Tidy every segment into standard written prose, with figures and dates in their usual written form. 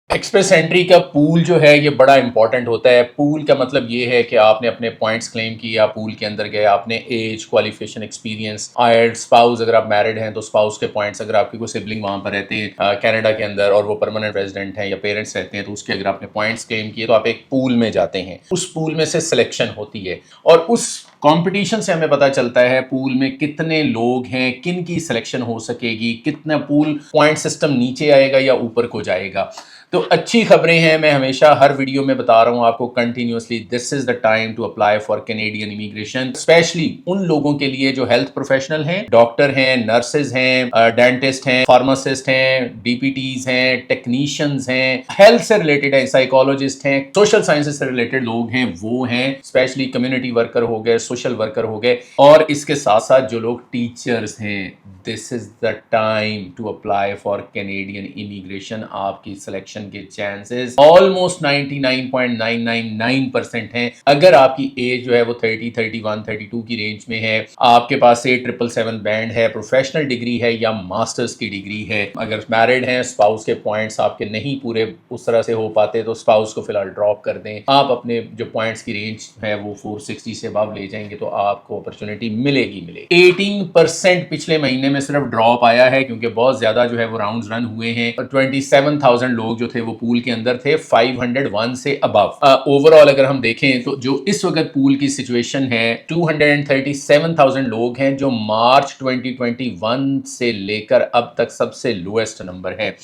Express entry का pool जो है ये बड़ा इंपॉर्टेंट होता है। पूल का मतलब ये है कि आपने अपने पॉइंट्स क्लेम किया, पूल के अंदर गए, आपने एज, क्वालिफिकेशन, एक्सपीरियंस, आयड, स्पाउस, अगर आप मैरिड हैं तो स्पाउस के पॉइंट्स, अगर आपके कोई सिबलिंग वहाँ पर रहते हैं कनाडा के अंदर और वो परमानेंट रेजिडेंट हैं या पेरेंट्स रहते हैं तो उसके अगर आपने पॉइंट्स क्लेम किए तो आप एक पूल में जाते हैं। उस पूल में से सिलेक्शन होती है और उस कंपटीशन से हमें पता चलता है पूल में कितने लोग हैं, किन की सिलेक्शन हो सकेगी, कितना पूल पॉइंट सिस्टम नीचे आएगा या ऊपर को जाएगा। तो अच्छी खबरें हैं, मैं हमेशा हर वीडियो में बता रहा हूं आपको continuously, this is the time to apply for Canadian immigration, specially उन लोगों के लिए जो हेल्थ प्रोफेशनल हैं, डॉक्टर हैं, नर्सेज हैं, डेंटिस्ट हैं, फार्मासिस्ट हैं, डीपीटीज हैं, टेक्नीशियंस हैं, हेल्थ से रिलेटेड है, साइकोलॉजिस्ट हैं, सोशल साइंसेज से रिलेटेड लोग हैं वो हैं, स्पेशली कम्युनिटी वर्कर हो गए, सोशल वर्कर हो गए, और इसके साथ साथ जो लोग टीचर्स हैं, this is the time to apply for Canadian immigration. आपकी सिलेक्शन के चांसेस ऑलमोस्ट 99.999% हैं। अगर आपकी एज जो है वो 30, 31, 32 की रेंज में है, आपके पास 777 बैंड है, प्रोफेशनल डिग्री है या मास्टर्स की डिग्री है, अगर मैरिड हैं, स्पाउस के पॉइंट्स आपके नहीं पूरे उस तरह से हो पाते तो स्पाउस को फिलहाल ड्रॉप कर दें। आप अपने जो पॉइंट्स की रेंज है वो 460 से अबव ले जाएंगे तो आपको अपॉर्चुनिटी मिलेगी। 18% पिछले महीने में सिर्फ ड्रॉप आया है क्योंकि बहुत ज्यादा जो है वो राउंड्स रन हुए हैं और 27,000 लोग जो थे वो पूल के अंदर थे, 501 से अबव। ओवरऑल अगर हम देखें तो जो इस वक्त पूल की सिचुएशन है, 237,000 लोग हैं, जो मार्च 2021 से लेकर अब तक सबसे लोएस्ट नंबर है।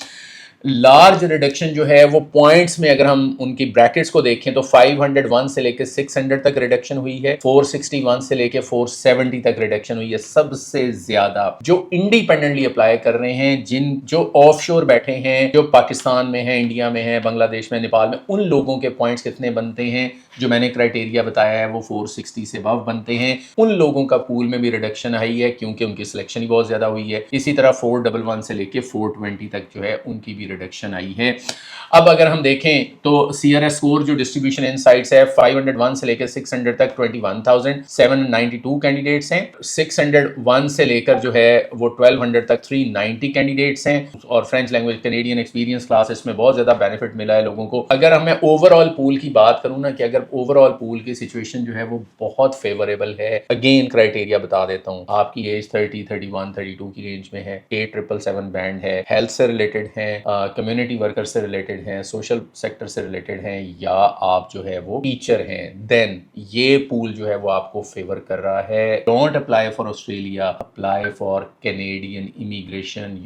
लार्ज रिडक्शन जो है वो पॉइंट्स में अगर हम उनकी ब्रैकेट्स को देखें तो 501 से लेकर 600 तक रिडक्शन हुई है, 461 से लेकर 470 तक रिडक्शन हुई है। सबसे ज्यादा जो इंडिपेंडेंटली अप्लाई कर रहे हैं, जिन जो ऑफशोर बैठे हैं, जो पाकिस्तान में है, इंडिया में है, बांग्लादेश में, नेपाल में, उन लोगों के पॉइंट्स कितने बनते हैं, जो मैंने क्राइटेरिया बताया है वो 460 से अबव बनते हैं। उन लोगों का पूल में भी रिडक्शन आई है क्योंकि उनकी सिलेक्शन ही बहुत ज्यादा हुई है। इसी तरह 411 से लेके 420 तक जो है उनकी भी रिडक्शन आई है। अब अगर हम देखें तो CRS स्कोर जो डिस्ट्रीब्यूशन इनसाइट्स है, 501 से लेकर 600 तक 21,792 कैंडिडेट्स हैं, 601 से लेकर जो है वो 1200 तक 390 कैंडिडेट्स हैं, और French language Canadian experience classes में बहुत ज्यादा बेनिफिट मिला है लोगों को। अगर हमें ओवरऑल पूल की बात करूं ना, कि अगर ओवरऑल पूल की सिचुएशन जो है वो बहुत फेवरेबल है, अगेन क्राइटेरिया बता देता हूं, आपकी एज 30, 31, 32 की रेंज में है, 8777 बैंड है, हेल्थ से रिलेटेड है, कम्युनिटी वर्कर से रिलेटेड हैं, सोशल सेक्टर से रिलेटेड हैं, या आप जो है वो टीचर हैं, देन ये पूल जो है वो आपको फेवर कर रहा है। Don't apply for Australia, apply for Canadian immigration.